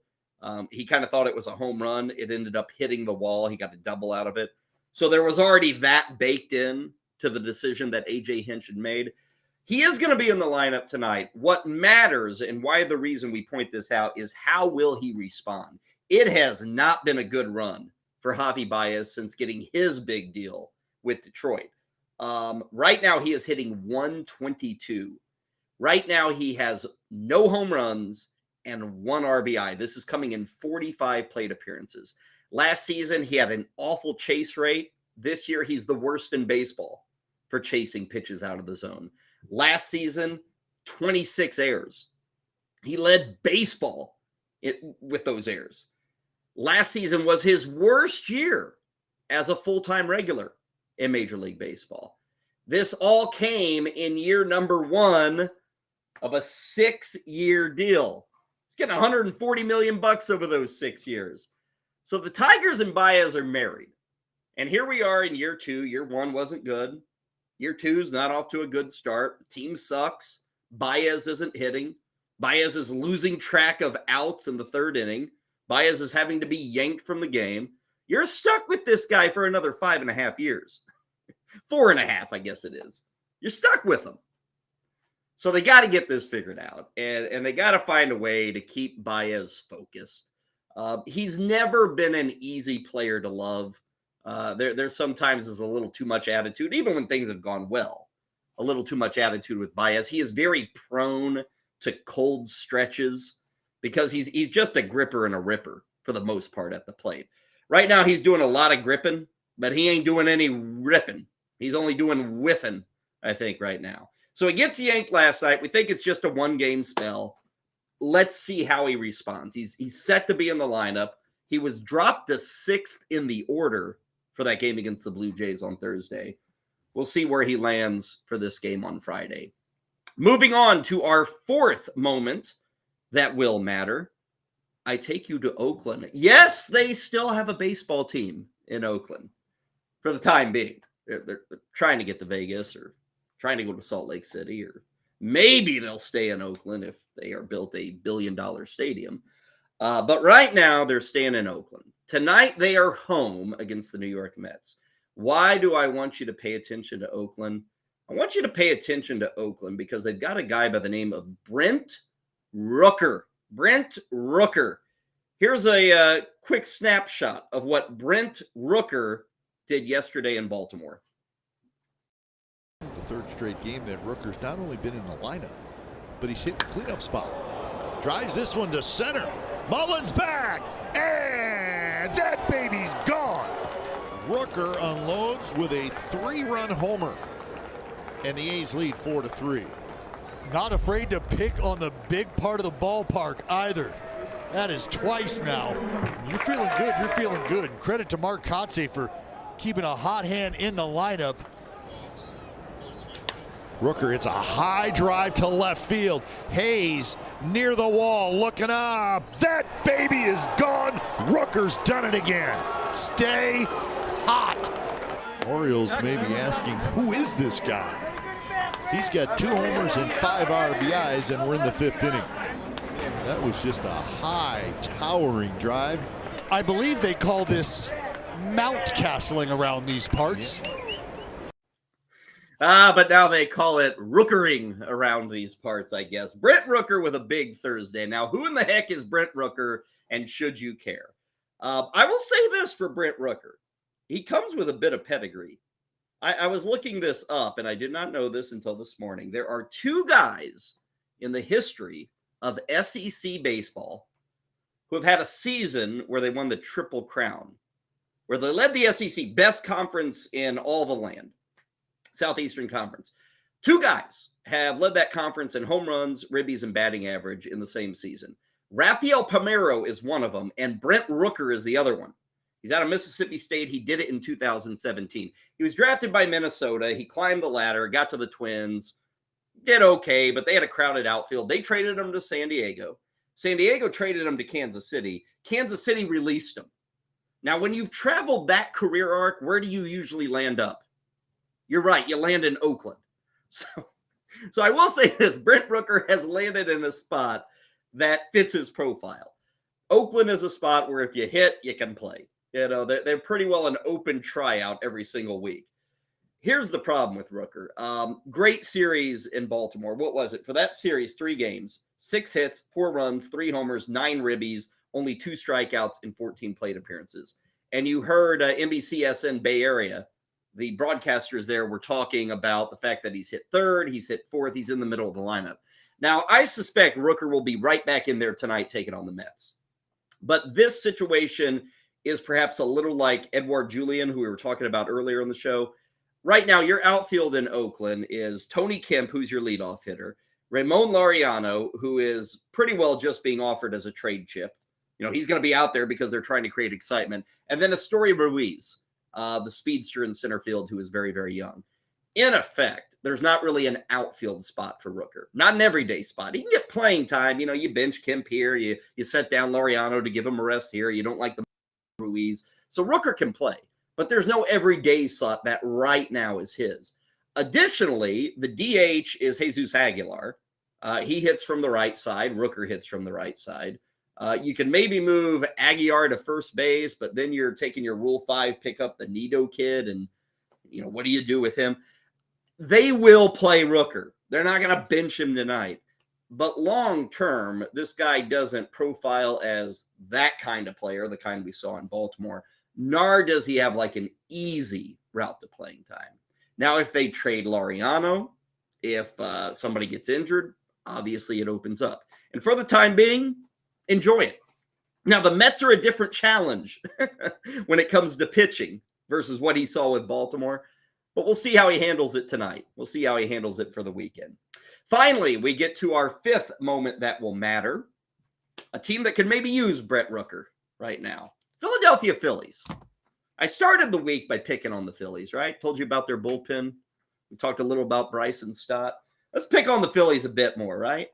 He kind of thought it was a home run. It ended up hitting the wall. He got a double out of it. So there was already that baked in to the decision that A.J. Hinch had made. He is going to be in the lineup tonight. What matters and why the reason we point this out is how will he respond? It has not been a good run for Javi Baez since getting his big deal with Detroit. Right now, he is hitting 122. Right now, he has no home runs and 1 RBI. This is coming in 45 plate appearances. Last season, he had an awful chase rate. This year, he's the worst in baseball for chasing pitches out of the zone. Last season, 26 errors. He led baseball with those errors. Last season was his worst year as a full-time regular in Major League Baseball. This all came in year number 1 of a 6-year deal. He's getting $140 million over those 6 years. So the Tigers and Baez are married. And here we are in year 2. Year 1 wasn't good. Year 2 is not off to a good start. The team sucks. Baez isn't hitting. Baez is losing track of outs in the 3rd inning. Baez is having to be yanked from the game. You're stuck with this guy for another 5.5 years. 4.5, I guess it is. You're stuck with him. So they got to get this figured out. And they got to find a way to keep Baez focused. He's never been an easy player to love. There sometimes is a little too much attitude, even when things have gone well. A little too much attitude with Baez. He is very prone to cold stretches because he's just a gripper and a ripper for the most part at the plate. Right now, he's doing a lot of gripping, but he ain't doing any ripping. He's only doing whiffing, I think, right now. So he gets yanked last night. We think it's just a 1-game spell. Let's see how he responds. He's set to be in the lineup. He was dropped to 6th in the order for that game against the Blue Jays on Thursday. We'll see where he lands for this game on Friday. Moving on to our 4th moment that will matter. I take you to Oakland. Yes, they still have a baseball team in Oakland for the time being. They're trying to get to Vegas or trying to go to Salt Lake City, or maybe they'll stay in Oakland if they are built a $1 billion stadium. But right now, they're staying in Oakland. Tonight, they are home against the New York Mets. Why do I want you to pay attention to Oakland? I want you to pay attention to Oakland because they've got a guy by the name of Brent Rooker. Brent Rooker Here's a quick snapshot of what Brent Rooker did yesterday in Baltimore. This is the third straight game that Rooker's not only been in the lineup, but he's hit the cleanup spot. Drives this one to center. Mullins back, and that baby's gone. Rooker unloads with a 3-run homer, and the A's lead 4-3. Not afraid to pick on the big part of the ballpark either. That is twice now. You're feeling good. You're feeling good. Credit to Mark Kotsay for keeping a hot hand in the lineup. Rooker hits a high drive to left field. Hayes near the wall looking up. That baby is gone. Rooker's done it again. Stay hot. Orioles may be asking, who is this guy? He's got 2 homers and 5 RBIs, and we're in the 5th inning. That was just a high, towering drive. I believe they call this mount castling around these parts. But now they call it Rookering around these parts, I guess. Brent Rooker with a big Thursday. Now, who in the heck is Brent Rooker, and should you care? I will say this for Brent Rooker. He comes with a bit of pedigree. I was looking this up, and I did not know this until this morning. There are 2 guys in the history of SEC baseball who have had a season where they won the Triple Crown, where they led the SEC, best conference in all the land, Southeastern Conference. 2 guys have led that conference in home runs, ribbies, and batting average in the same season. Rafael Palmeiro is one of them, and Brent Rooker is the other one. He's out of Mississippi State. He did it in 2017. He was drafted by Minnesota. He climbed the ladder, got to the Twins, did okay, but they had a crowded outfield. They traded him to San Diego. San Diego traded him to Kansas City. Kansas City released him. Now, when you've traveled that career arc, where do you usually land up? You're right. You land in Oakland. So I will say this. Brent Rooker has landed in a spot that fits his profile. Oakland is a spot where if you hit, you can play. You know, they're pretty well an open tryout every single week. Here's the problem with Rooker. Great series in Baltimore. What was it? For that series, 3 games, 6 hits, 4 runs, 3 homers, 9 ribbies, only 2 strikeouts, and 14 plate appearances. And you heard NBCSN Bay Area, the broadcasters there were talking about the fact that he's hit 3rd, he's hit 4th, he's in the middle of the lineup. Now, I suspect Rooker will be right back in there tonight taking on the Mets. But this situation is perhaps a little like Edouard Julien, who we were talking about earlier in the show. Right now, your outfield in Oakland is Tony Kemp, who's your leadoff hitter, Ramon Laureano, who is pretty well just being offered as a trade chip. You know, he's going to be out there because they're trying to create excitement. And then Astory Ruiz, the speedster in center field, who is very, very young. In effect, there's not really an outfield spot for Rooker. Not an everyday spot. He can get playing time. You know, you bench Kemp here. You set down Laureano to give him a rest here. You don't like the Ruiz. So Rooker can play. But there's no everyday slot that right now is his. Additionally, the DH is Jesus Aguilar. He hits from the right side. Rooker hits from the right side. You can maybe move Aguilar to first base, but then you're taking your Rule 5 pickup, the Nido kid, and, you know, what do you do with him? They will play Rooker. They're not going to bench him tonight. But long term, this guy doesn't profile as that kind of player, the kind we saw in Baltimore, nor does he have like an easy route to playing time. Now, if they trade Laureano, if somebody gets injured, obviously it opens up. And for the time being, enjoy it. Now, the Mets are a different challenge when it comes to pitching versus what he saw with Baltimore. But we'll see how he handles it tonight. We'll see how he handles it for the weekend. Finally, we get to our 5th moment that will matter. A team that could maybe use Brent Rooker right now. Philadelphia Phillies. I started the week by picking on the Phillies, right? Told you about their bullpen. We talked a little about Bryson Stott. Let's pick on the Phillies a bit more, right?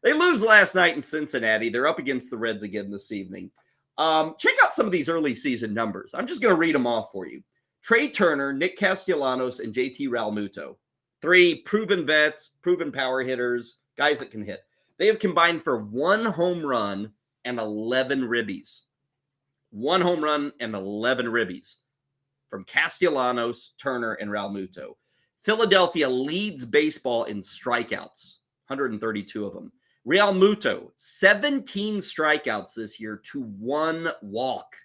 They lose last night in Cincinnati. They're up against the Reds again this evening. Check out some of these early season numbers. I'm just going to read them off for you. Trey Turner, Nick Castellanos, and JT Realmuto. 3 proven vets, proven power hitters, guys that can hit. They have combined for 1 home run and 11 ribbies. 1 home run and 11 ribbies from Castellanos, Turner, and Realmuto. Philadelphia leads baseball in strikeouts, 132 of them. Real Muto, 17 strikeouts this year to 1 walk.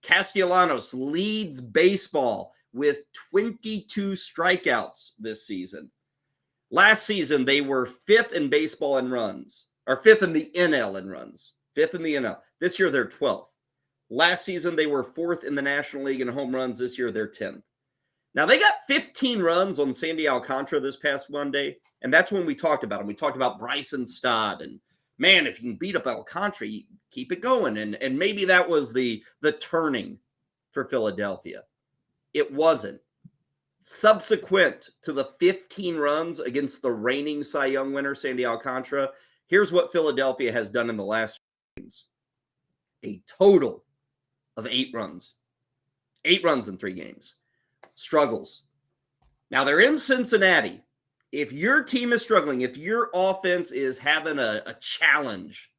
Castellanos leads baseball with 22 strikeouts this season. Last season, they were 5th in baseball in runs, or 5th in the NL in runs. 5th in the NL. This year, they're 12th. Last season, they were 4th in the National League in home runs. This year, they're 10th. Now, they got 15 runs on Sandy Alcantara this past Monday, and that's when we talked about him. We talked about Bryson Stott, and man, if you can beat up Alcantara, you keep it going. And maybe that was the turning for Philadelphia. It wasn't. Subsequent to the 15 runs against the reigning Cy Young winner, Sandy Alcantara, here's what Philadelphia has done in the last games. A total of 8 runs. 8 runs in 3 games. Struggles. Now, they're in Cincinnati. If your team is struggling, if your offense is having a challenge,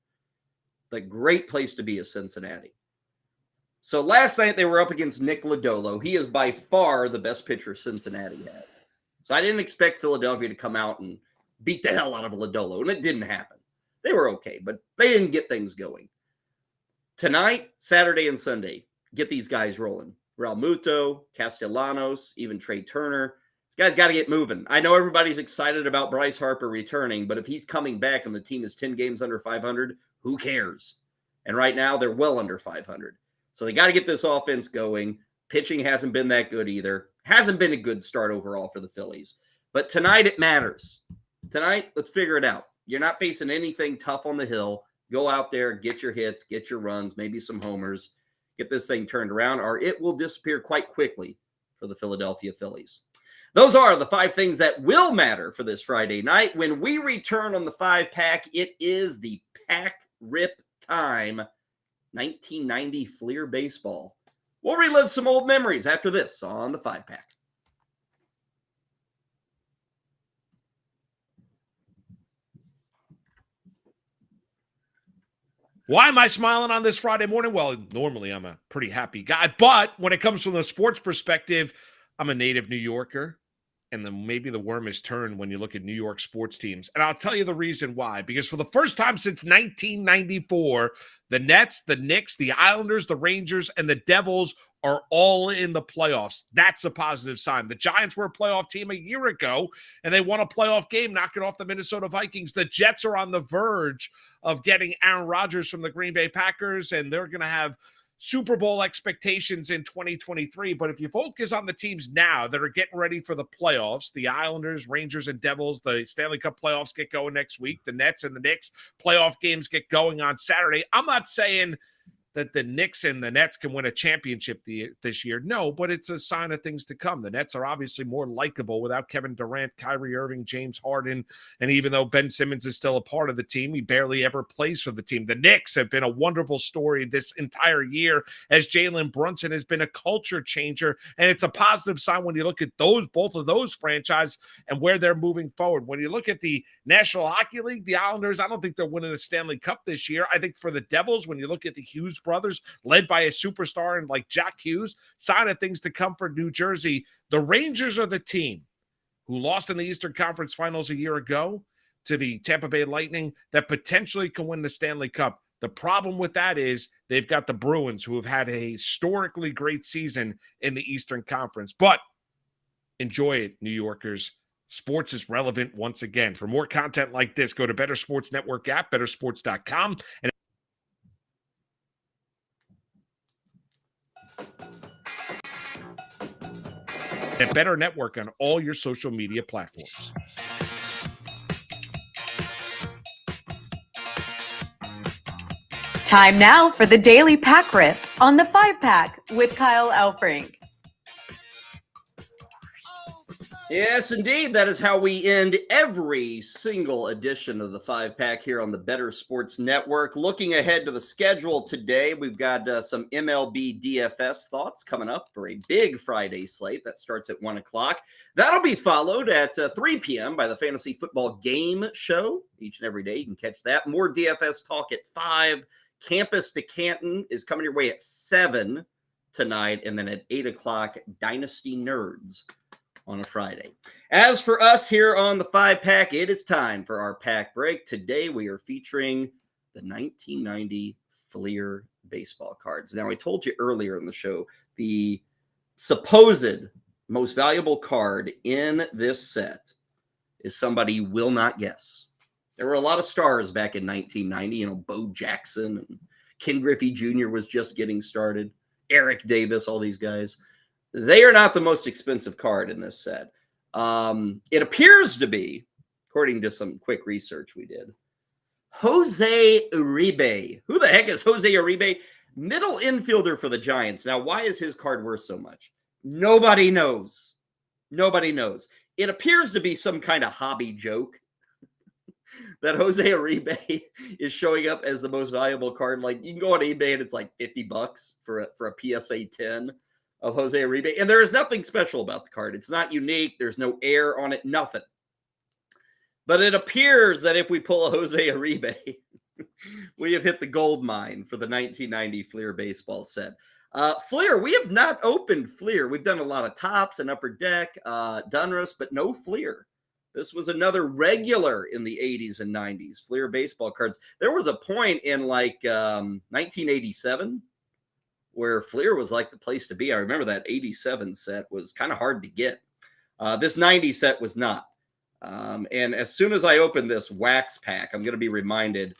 the great place to be is Cincinnati. So last night they were up against Nick Lodolo. He is by far the best pitcher Cincinnati had. So I didn't expect Philadelphia to come out and beat the hell out of Lodolo, and it didn't happen. They were okay, but they didn't get things going. Tonight, Saturday and Sunday, get these guys rolling. Real Muto, Castellanos, even Trey Turner. This guy's got to get moving. I know everybody's excited about Bryce Harper returning, but if he's coming back and the team is 10 games under 500, who cares? And right now, they're well under 500. So they got to get this offense going. Pitching hasn't been that good either. Hasn't been a good start overall for the Phillies. But tonight it matters. Tonight, let's figure it out. You're not facing anything tough on the hill. Go out there, get your hits, get your runs, maybe some homers. Get this thing turned around, or it will disappear quite quickly for the Philadelphia Phillies. Those are the 5 things that will matter for this Friday night. When we return on the 5-pack, it is the Pack Rip time. 1990 Fleer baseball. We'll relive some old memories after this on the 5-pack. Why am I smiling on this Friday morning? Well, normally I'm a pretty happy guy, but when it comes from the sports perspective, I'm a native New Yorker, and then maybe the worm is turned when you look at New York sports teams. And I'll tell you the reason why. Because for the first time since 1994, the Nets, the Knicks, the Islanders, the Rangers, and the Devils are all in the playoffs. That's a positive sign. The Giants were a playoff team a year ago, and they won a playoff game knocking off the Minnesota Vikings. The Jets are on the verge of getting Aaron Rodgers from the Green Bay Packers, and they're going to have Super Bowl expectations in 2023. But if you focus on the teams now that are getting ready for the playoffs, the Islanders, Rangers, and Devils, the Stanley Cup playoffs get going next week. The Nets and the Knicks playoff games get going on Saturday. I'm not saying that the Knicks and the Nets can win a championship this year. No, but it's a sign of things to come. The Nets are obviously more likable without Kevin Durant, Kyrie Irving, James Harden, and even though Ben Simmons is still a part of the team, he barely ever plays for the team. The Knicks have been a wonderful story this entire year as Jalen Brunson has been a culture changer, and it's a positive sign when you look at both of those franchises and where they're moving forward. When you look at the National Hockey League, the Islanders, I don't think they're winning the Stanley Cup this year. I think for the Devils, when you look at the Hughes brothers, led by a superstar and like Jack Hughes, sign of things to come for New Jersey. The Rangers are the team who lost in the Eastern Conference Finals a year ago to the Tampa Bay Lightning that potentially can win the Stanley Cup. The problem with that is they've got the Bruins, who have had a historically great season in the Eastern Conference. But enjoy it, New Yorkers. Sports is relevant once again. For more content like this, go to Better Sports Network app, bettersports.com, and Better Network on all your social media platforms. Time now for the Daily Pack Rip on the 5-pack with Kyle Elfrink. Yes, indeed. That is how we end every single edition of the 5-pack here on the Better Sports Network. Looking ahead to the schedule today, we've got some MLB DFS thoughts coming up for a big Friday slate that starts at 1 o'clock. That'll be followed at 3 p.m. by the Fantasy Football Game Show. Each and every day you can catch that. More DFS talk at 5. Campus to Canton is coming your way at 7 tonight. And then at 8 o'clock, Dynasty Nerds on a Friday. As for us here on the 5-pack, it is time for our pack break. Today we are featuring the 1990 Fleer baseball cards. Now, I told you earlier in the show, the supposed most valuable card in this set is somebody you will not guess. There were a lot of stars back in 1990. Bo Jackson and Ken Griffey Jr. was just getting started. Eric Davis, all these guys. They are not the most expensive card in this set. It appears to be, according to some quick research we did, Jose Uribe. Who the heck is Jose Uribe? Middle infielder for the Giants. Now, why is his card worth so much? Nobody knows. Nobody knows. It appears to be some kind of hobby joke that Jose Uribe is showing up as the most valuable card. Like, you can go on eBay and it's like $50 for a PSA 10 of Jose Uribe. And there is nothing special about the card. It's not unique. There's no air on it, nothing. But it appears that if we pull a Jose Uribe, we have hit the gold mine for the 1990 Fleer baseball set. Fleer, we have not opened Fleer. We've done a lot of Tops and Upper Deck, Donruss, but no Fleer. This was another regular in the 80s and 90s, Fleer baseball cards. There was a point in like 1987 where Fleer was like the place to be. I remember that 87 set was kind of hard to get. This 90 set was not. And as soon as I open this wax pack, I'm going to be reminded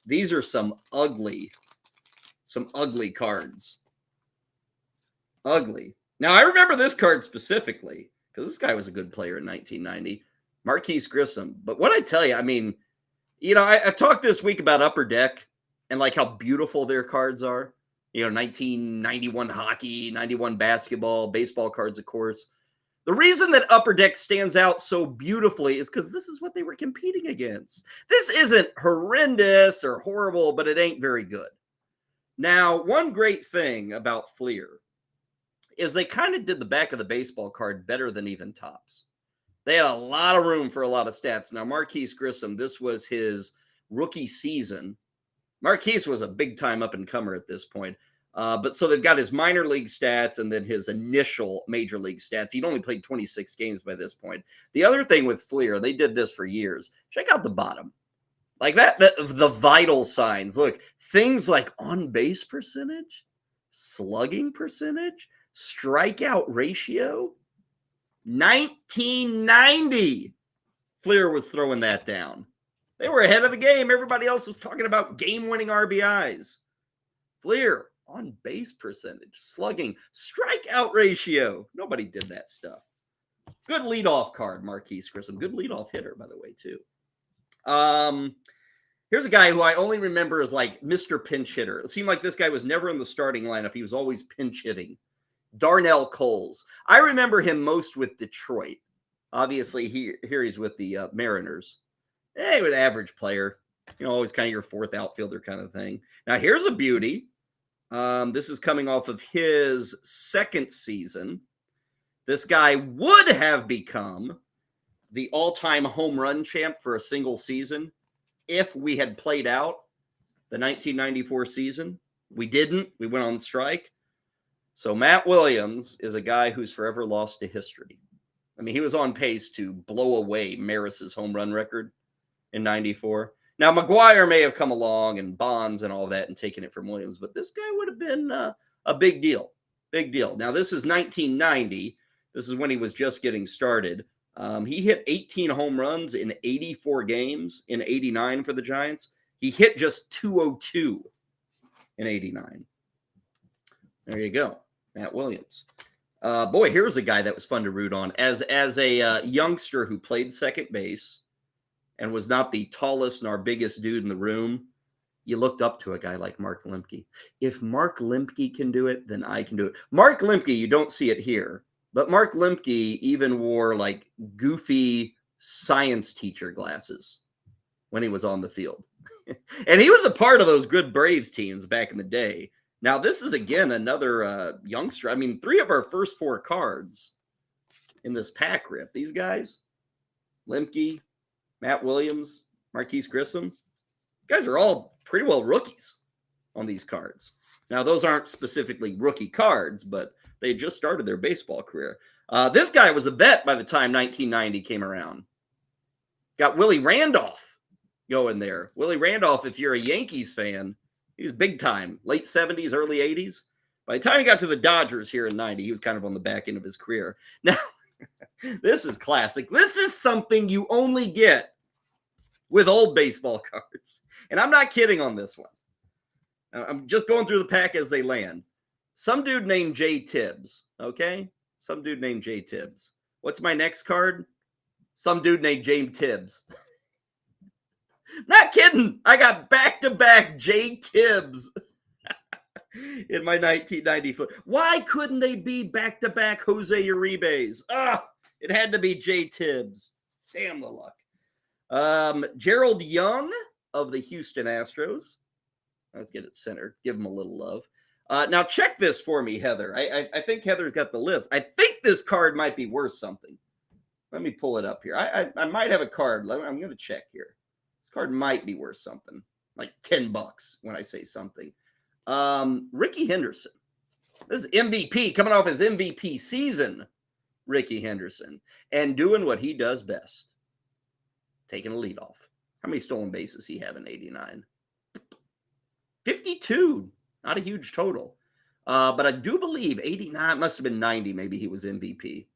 these are some ugly cards. Ugly. Now, I remember this card specifically because this guy was a good player in 1990. Marquise Grissom. But what I tell you, I mean, I've talked this week about Upper Deck and like how beautiful their cards are. 1991 hockey, 91 basketball, baseball cards, of course. The reason that Upper Deck stands out so beautifully is because this is what they were competing against. This isn't horrendous or horrible, but it ain't very good. Now, one great thing about Fleer is they kind of did the back of the baseball card better than even Tops. They had a lot of room for a lot of stats. Now, Marquise Grissom, this was his rookie season. Marquise was a big-time up-and-comer at this point. But so they've got his minor league stats and then his initial major league stats. He'd only played 26 games by this point. The other thing with Fleer, they did this for years. Check out the bottom. Like the vital signs. Look, things like on-base percentage, slugging percentage, strikeout ratio. 1990, Fleer was throwing that down. They were ahead of the game. Everybody else was talking about game-winning RBIs. Fleer, on base percentage, slugging, strikeout ratio. Nobody did that stuff. Good leadoff card, Marquise Grissom. Good leadoff hitter, by the way, too. Here's a guy who I only remember as like Mr. Pinch Hitter. It seemed like this guy was never in the starting lineup. He was always pinch hitting. Darnell Coles. I remember him most with Detroit. Obviously, here he's with the Mariners. He was an average player. Always kind of your fourth outfielder kind of thing. Now, here's a beauty. This is coming off of his second season. This guy would have become the all-time home run champ for a single season if we had played out the 1994 season. We didn't. We went on strike. So Matt Williams is a guy who's forever lost to history. I mean, he was on pace to blow away Maris's home run record in 94. Now, McGuire may have come along and Bonds and all that and taken it from Williams, but this guy would have been a big deal. Big deal. Now, this is 1990. This is when he was just getting started. He hit 18 home runs in 84 games in 89 for the Giants. He hit just 202 in 89. There you go. Matt Williams. Boy, here's a guy that was fun to root on. As a youngster who played second base and was not the tallest nor biggest dude in the room, you looked up to a guy like Mark Lemke. If Mark Lemke can do it, then I can do it. Mark Lemke, you don't see it here, but Mark Lemke even wore like goofy science teacher glasses when he was on the field. And he was a part of those good Braves teams back in the day. Now, this is, again, another youngster. I mean, 3 of our first 4 cards in this pack rip. These guys, Lemke, Matt Williams, Marquise Grissom, guys are all pretty well rookies on these cards. Now, those aren't specifically rookie cards, but they just started their baseball career. This guy was a vet by the time 1990 came around. Got Willie Randolph going there. Willie Randolph, if you're a Yankees fan, he's big time. Late 70s, early 80s. By the time he got to the Dodgers here in 90, he was kind of on the back end of his career. Now, this is classic. This is something you only get with old baseball cards. And I'm not kidding on this one. I'm just going through the pack as they land. Some dude named Jay Tibbs, okay? Some dude named Jay Tibbs. What's my next card? Some dude named James Tibbs. Not kidding. I got back-to-back Jay Tibbs in my 1990 foot. Why couldn't they be back-to-back Jose Uribes? It had to be Jay Tibbs. Damn the luck. Gerald Young of the Houston Astros. Let's get it centered. Give him a little love. Now check this for me, Heather. I think Heather's got the list. I think this card might be worth something. Let me pull it up here. I might have a card. I'm going to check here. This card might be worth something, like $10 when I say something. Ricky Henderson. This is MVP, coming off his MVP season. Ricky Henderson. And doing what he does best. Taking a lead off. How many stolen bases he have in 89? 52. Not a huge total. But I do believe 89, must have been 90, maybe he was MVP.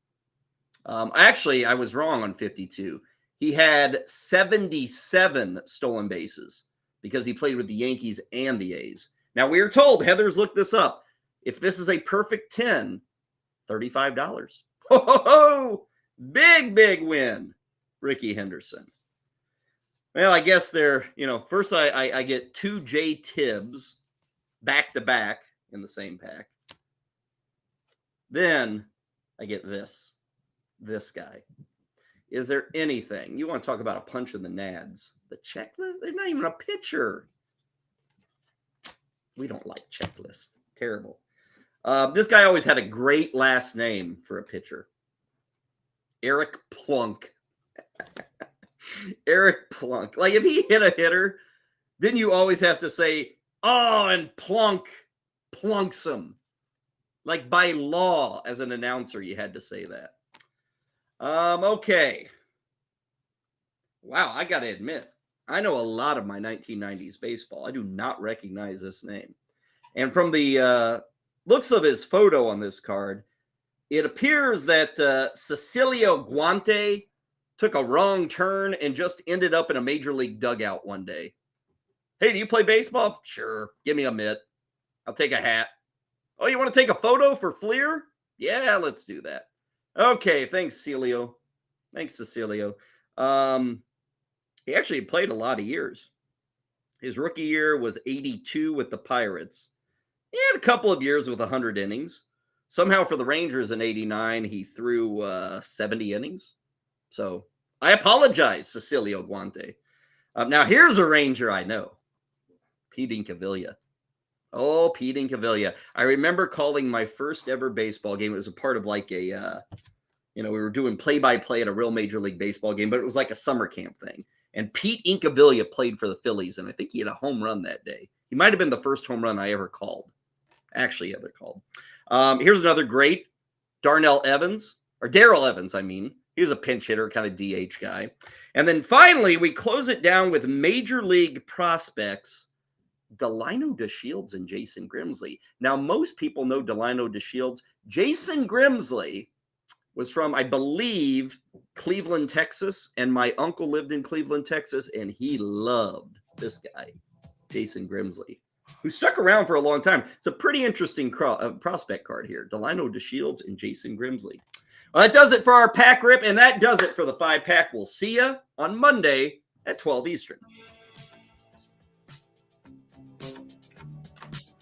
Actually, I was wrong on 52. He had 77 stolen bases because he played with the Yankees and the A's. Now, we are told, Heather's looked this up, if this is a perfect 10, $35. Ho! Big, big win, Ricky Henderson. Well, I guess they're, first I get 2 Jay Tibbs back-to-back in the same pack. Then I get this guy. Is there anything? You want to talk about a punch in the nads. The checklist? They're not even a pitcher. We don't like checklist. Terrible. This guy always had a great last name for a pitcher. Eric Plunk. Eric Plunk. Like if he hit a hitter, then you always have to say, oh, and Plunk plunks him. Like by law, as an announcer, you had to say that. Okay. Wow, I got to admit, I know a lot of my 1990s baseball. I do not recognize this name. And from the looks of his photo on this card, it appears that Cecilio Guante took a wrong turn and just ended up in a major league dugout one day. Hey, do you play baseball? Sure. Give me a mitt. I'll take a hat. Oh, you want to take a photo for Fleer? Yeah, let's do that. Okay, thanks, Celio. Thanks, Cecilio. He actually played a lot of years. His rookie year was 82 with the Pirates. He had a couple of years with 100 innings. Somehow for the Rangers in 89, he threw 70 innings. So I apologize, Cecilio Guante. Now here's a Ranger I know. Pete Incaviglia. Oh, Pete Incaviglia. I remember calling my first ever baseball game. It was a part of like a, we were doing play-by-play at a real Major League Baseball game, but it was like a summer camp thing. And Pete Incaviglia played for the Phillies, and I think he had a home run that day. He might have been the first home run I ever called. Actually, ever called. Here's another great. Darrell Evans. I mean. He was a pinch hitter, kind of DH guy. And then finally, we close it down with Major League prospects, Delino DeShields and Jason Grimsley. Now, most people know Delino DeShields. Jason Grimsley was from, I believe, Cleveland, Texas. And my uncle lived in Cleveland, Texas, and he loved this guy, Jason Grimsley, who stuck around for a long time. It's a pretty interesting prospect card here. Delino DeShields and Jason Grimsley. Well, that does it for our pack rip, and that does it for the 5-pack. We'll see you on Monday at 12 Eastern.